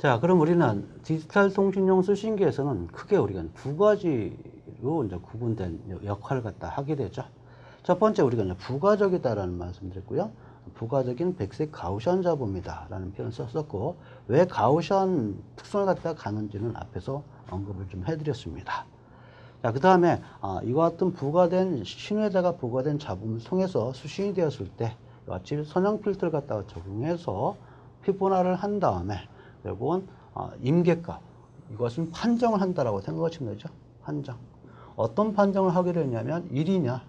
자, 그럼 우리는 디지털 통신용 수신기에서는 크게 우리가 두 가지로 이제 구분된 역할을 갖다 하게 되죠. 첫 번째, 우리가 이제 부가적이다라는 말씀드렸고요. 부가적인 백색 가우시안 잡음이다라는 표현을 썼었고, 왜 가우시안 특성을 갖다 가는지는 앞에서 언급을 좀 해드렸습니다. 자, 그 다음에 이와 같은 부가된 신호에다가 부가된 잡음을 통해서 수신이 되었을 때 같이 선형 필터를 갖다가 적용해서 피분화를 한 다음에 결국은 임계값, 이것은 판정을 한다라고 생각하시면 되죠. 판정. 어떤 판정을 하게 되냐면 1이냐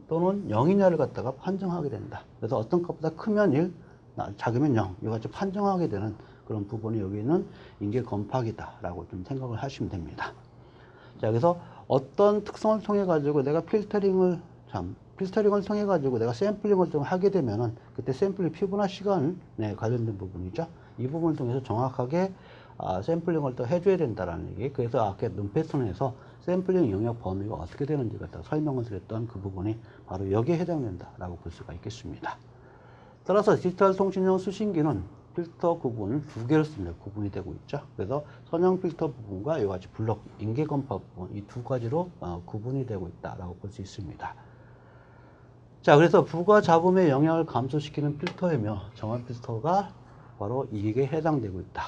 또는 0이냐를 갖다가 판정하게 된다. 그래서 어떤 값보다 크면 1, 작으면 0, 이같이 판정하게 되는 그런 부분이 여기 있는 임계건파기다라고 좀 생각을 하시면 됩니다. 자, 그래서 어떤 특성을 통해 가지고 내가 필터링을 통해 가지고 내가 샘플링을 좀 하게 되면은 그때 샘플링 피분화 시간에 관련된 부분이죠. 이 부분을 통해서 정확하게 샘플링을 또 해줘야 된다라는 얘기. 그래서 아까 눈 패턴에서 샘플링 영역 범위가 어떻게 되는지 갖다 설명을 드렸던 그 부분이 바로 여기에 해당된다라고 볼 수가 있겠습니다. 따라서 디지털 통신용 수신기는 필터 구분을 두 개로 씁니다. 구분이 되고 있죠. 그래서 선형 필터 부분과 이와 같이 블록, 임계건파 부분, 이 두 가지로 구분이 되고 있다라고 볼 수 있습니다. 자, 그래서 부가 잡음의 영향을 감소시키는 필터이며 정화 필터가 바로 이게 해당되고 있다.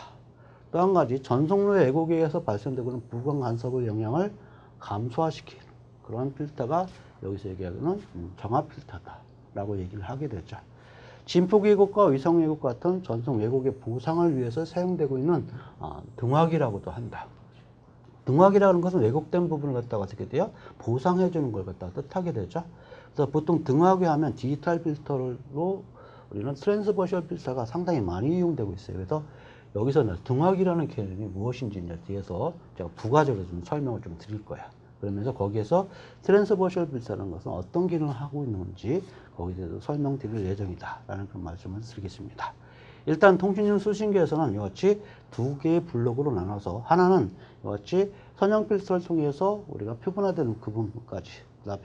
또 한 가지, 전송로의 왜곡에 의해서 발생되고 있는 부가 간섭의 영향을 감소화시키는 그런 필터가 여기서 얘기하는 정화 필터다라고 얘기를 하게 되죠. 진폭 왜곡과 위성 왜곡 같은 전송 왜곡의 보상을 위해서 사용되고 있는 등화기라고도 한다. 등화기라는 것은 왜곡된 부분을 갖다가 어떻게 돼요? 보상해 주는 걸 갖다가 뜻하게 되죠. 그래서 보통 등화기 하면 디지털 필터로 우리는 트랜스버셜 필터가 상당히 많이 이용되고 있어요. 그래서 여기서는 등화기라는 개념이 무엇인지 이제 뒤에서 제가 부가적으로 좀 설명을 좀 드릴 거야. 그러면서 거기에서 트랜스버셜 필터라는 것은 어떤 기능을 하고 있는지 거기에 대해서 설명드릴 예정이다 라는 그런 말씀을 드리겠습니다. 일단 통신용 수신기에서는 이같이 두 개의 블록으로 나눠서 하나는 이같이 선형 필터를 통해서 우리가 표본화되는 그 부분까지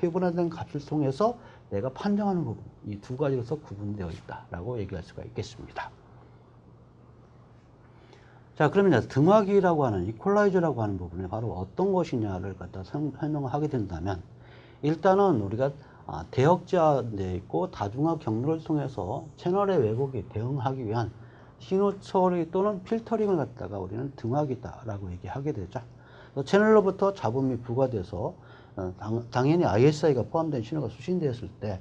표본화된 값을 통해서 내가 판정하는 부분, 이 두 가지로서 구분되어 있다라고 얘기할 수가 있겠습니다. 자, 그러면 이제 등화기라고 하는 이퀄라이저라고 하는 부분이 바로 어떤 것이냐를 갖다 설명을 하게 된다면, 일단은 우리가 대역제화되어 있고 다중화 경로를 통해서 채널의 왜곡에 대응하기 위한 신호 처리 또는 필터링을 갖다가 우리는 등화기다라고 얘기하게 되죠. 채널로부터 잡음이 부과돼서 당연히 ISI가 포함된 신호가 수신되었을 때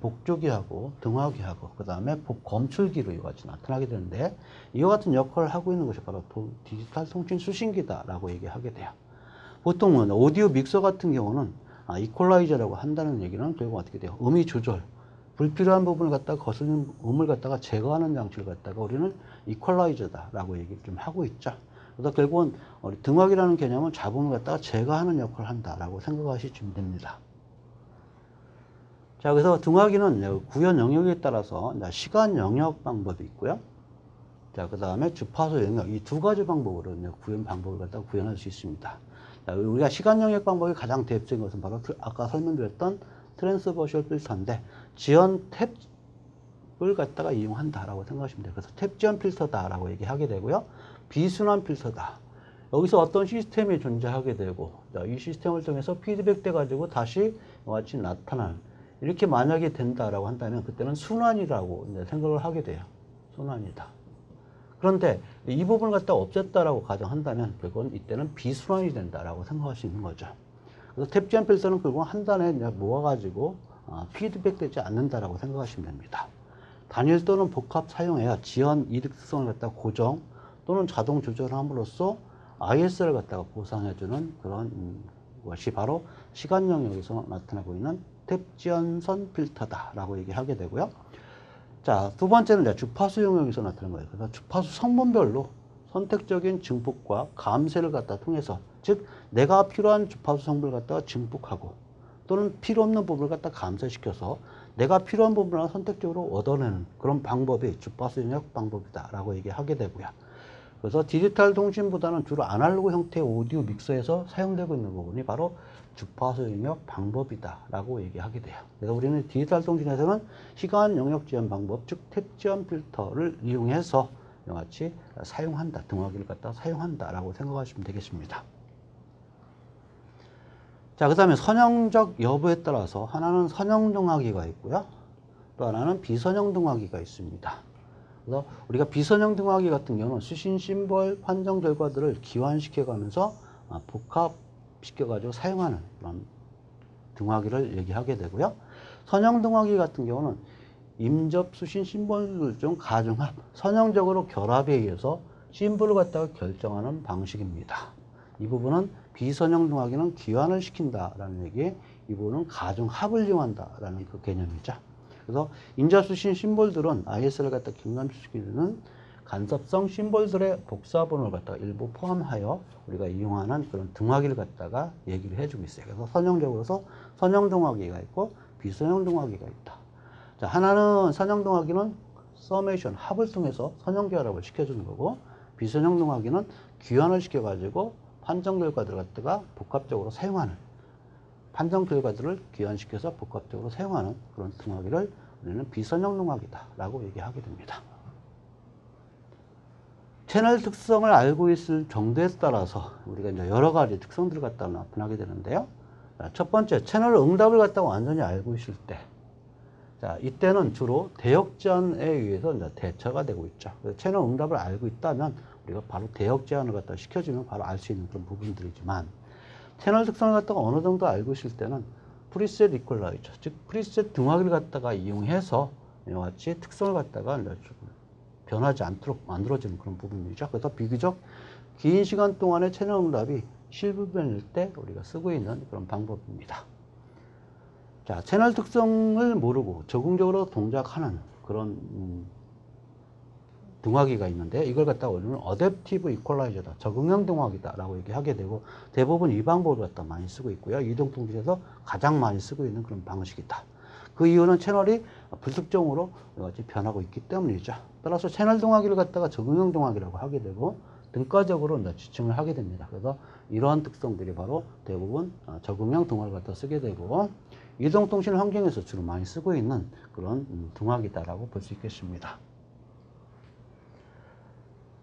복조기하고 등화기하고 그 다음에 검출기로 이와 같이 나타나게 되는데, 이와 같은 역할을 하고 있는 것이 바로 디지털 통신 수신기다라고 얘기하게 돼요. 보통은 오디오 믹서 같은 경우는 이퀄라이저라고 한다는 얘기는 결국 어떻게 돼요? 음의 조절, 불필요한 부분을 갖다가 거스르는 음을 갖다가 제거하는 장치를 갖다가 우리는 이퀄라이저다라고 얘기를 좀 하고 있죠. 그래서 결국은 등화기라는 개념은 잡음을 갖다가 제거하는 역할을 한다라고 생각하시면 됩니다. 자, 그래서 등화기는 구현 영역에 따라서 시간 영역 방법이 있고요. 자, 그 다음에 주파수 영역, 이 두 가지 방법으로 구현 방법을 갖다가 구현할 수 있습니다. 자, 우리가 시간 영역 방법이 가장 대표적인 것은 바로 아까 설명드렸던 트랜스버셜 필터인데, 지연 탭을 갖다가 이용한다라고 생각하시면 돼요. 그래서 탭 지연 필터다라고 얘기하게 되고요. 비순환 필터다. 여기서 어떤 시스템이 존재하게 되고, 이 시스템을 통해서 피드백 돼 가지고 다시 이와 같이 나타날, 이렇게 만약에 된다라고 한다면 그때는 순환이라고 이제 생각을 하게 돼요. 순환이다. 그런데 이 부분을 갖다 없앴다라고 가정한다면 그건 이때는 비순환이 된다라고 생각할 수 있는 거죠. 그래서 탭 지연 필터는 결국 한 단에 모아가지고 피드백 되지 않는다라고 생각하시면 됩니다. 단일 또는 복합 사용해야 지연 이득 특성을 갖다 고정 또는 자동 조절함으로써 IS를 갖다가 보상해주는 그런 것이 바로 시간 영역에서 나타나고 있는 탭 지연선 필터다라고 얘기하게 되고요. 자, 두 번째는 주파수 영역에서 나타나는 거예요. 그래서 주파수 성분별로 선택적인 증폭과 감쇄를 갖다 통해서, 즉 내가 필요한 주파수 성분을 갖다가 증폭하고 또는 필요 없는 부분을 갖다 감쇄시켜서 내가 필요한 부분을 선택적으로 얻어내는 그런 방법이 주파수 영역 방법이다라고 얘기하게 되고요. 그래서 디지털 통신보다는 주로 아날로그 형태의 오디오 믹서에서 사용되고 있는 부분이 바로 주파수 영역 방법이다라고 얘기하게 돼요. 그래서 우리는 디지털 통신에서는 시간 영역 지연 방법, 즉 탭 지연 필터를 이용해서 이와 같이 사용한다, 등화기를 갖다가 사용한다라고 생각하시면 되겠습니다. 자, 그 다음에 선형적 여부에 따라서 하나는 선형 등화기가 있고요. 또 하나는 비선형 등화기가 있습니다. 그래서 우리가 비선형 등화기 같은 경우는 수신 심벌 판정 결과들을 기환시켜 가면서 복합시켜 가지고 사용하는 그런 등화기를 얘기하게 되고요. 선형 등화기 같은 경우는 임접 수신 심벌들 중 가중합, 선형적으로 결합에 의해서 심벌을 갖다가 결정하는 방식입니다. 이 부분은 비선형 등화기는 기환을 시킨다라는 얘기, 이 부분은 가중합을 이용한다라는 그 개념이죠. 그래서 인자수신 심볼들은 IS를 갖다 경감시키는 간섭성 심볼들의 복사본을 갖다가 일부 포함하여 우리가 이용하는 그런 등화기를 갖다가 얘기를 해주고 있어요. 그래서 선형적으로서 선형 등화기가 있고 비선형 등화기가 있다. 자, 하나는 선형 등화기는 서메이션, 합을 통해서 선형 결합을 시켜주는 거고, 비선형 등화기는 귀환을 시켜가지고 판정 결과들을 갖다가 복합적으로 사용하는, 판정 결과들을 귀환시켜서 복합적으로 사용하는 그런 등화기를 우리는 비선형 등화기다라고 얘기하게 됩니다. 채널 특성을 알고 있을 정도에 따라서 우리가 이제 여러 가지 특성들을 갖다가 나타나게 되는데요. 자, 첫 번째, 채널 응답을 갖다가 완전히 알고 있을 때. 자, 이때는 주로 대역 제한에 의해서 이제 대처가 되고 있죠. 그래서 채널 응답을 알고 있다면 우리가 바로 대역 제한을 갖다가 시켜주면 바로 알 수 있는 그런 부분들이지만, 채널 특성을 갖다가 어느 정도 알고 있을 때는 프리셋 이퀄라이저, 즉 프리셋 등화기를 갖다가 이용해서 이와 같이 특성을 갖다가 변하지 않도록 만들어지는 그런 부분이죠. 그래서 비교적 긴 시간 동안의 채널 응답이 실부변일 때 우리가 쓰고 있는 그런 방법입니다. 자, 채널 특성을 모르고 적응적으로 동작하는 그런 등화기가 있는데, 이걸 갖다가 우리는 어댑티브 이퀄라이저다, 적응형 등화기다라고 얘기하게 되고, 대부분 이 방법을 갖다 많이 쓰고 있고요. 이동통신에서 가장 많이 쓰고 있는 그런 방식이다. 그 이유는 채널이 불특정으로 같이 변하고 있기 때문이죠. 따라서 채널 등화기를 갖다가 적응형 등화기라고 하게 되고, 등가적으로 지칭을 하게 됩니다. 그래서 이러한 특성들이 바로 대부분 적응형 등화를 갖다 쓰게 되고, 이동통신 환경에서 주로 많이 쓰고 있는 그런 등화기다라고 볼 수 있겠습니다.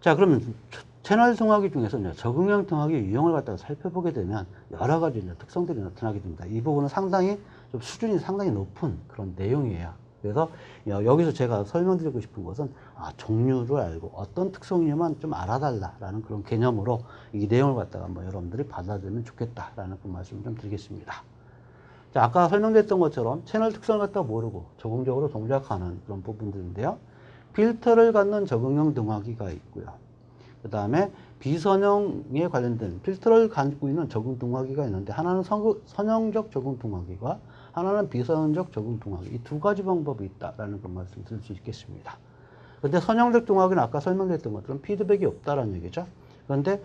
자, 그러면 채널 등화기 중에서 적응형 등화기 유형을 갖다가 살펴보게 되면 여러 가지 특성들이 나타나게 됩니다. 이 부분은 상당히 좀 수준이 상당히 높은 그런 내용이에요. 그래서 여기서 제가 설명드리고 싶은 것은 종류를 알고 어떤 특성이냐만 좀 알아달라라는 그런 개념으로 이 내용을 갖다가 여러분들이 받아들이면 좋겠다라는 그 말씀을 좀 드리겠습니다. 자, 아까 설명드렸던 것처럼 채널 특성을 갖다가 모르고 적응적으로 동작하는 그런 부분들인데요. 필터를 갖는 적응형 등화기가 있고요. 그 다음에 비선형에 관련된 필터를 가지고 있는 적응 등화기가 있는데, 하나는 선형적 적응 등화기와 하나는 비선형적 적응 등화기, 이 두 가지 방법이 있다라는 그 말씀을 드릴 수 있겠습니다. 그런데 선형적 등화기는 아까 설명드렸던 것처럼 피드백이 없다라는 얘기죠. 그런데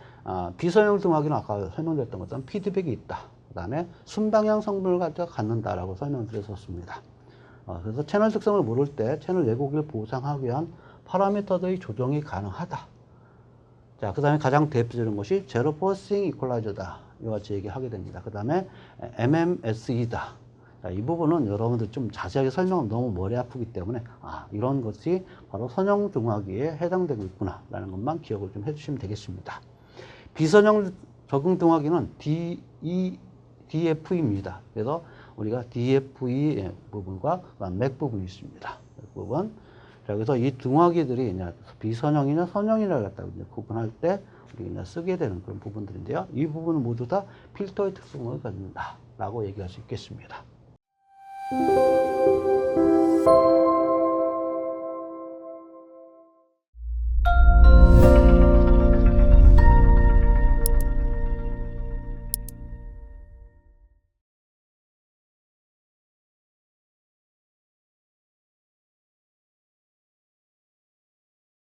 비선형 등화기는 아까 설명드렸던 것처럼 피드백이 있다. 그 다음에 순방향 성분을 갖는다라고 설명드렸었습니다. 그래서 채널 특성을 모를 때 채널 왜곡을 보상하기 위한 파라미터들의 조정이 가능하다. 자, 그 다음에 가장 대표적인 것이 제로 포싱 이퀄라이저다. 이와 같이 얘기하게 됩니다. 그 다음에 MMSE다. 자, 이 부분은 여러분들 좀 자세하게 설명은 너무 머리 아프기 때문에 이런 것이 바로 선형 등화기에 해당되고 있구나 라는 것만 기억을 좀 해주시면 되겠습니다. 비선형 적응 등화기는 DF입니다. 그래서 우리가 DFE 부분과 맥 부분이 있습니다. 맥 부분. 자, 그래서 이 등화기들이 비선형이나 선형이라 갖다가 구분할 때 우리가 쓰게 되는 그런 부분들인데요. 이 부분은 모두 다 필터의 특성을 갖는다라고 얘기할 수 있겠습니다.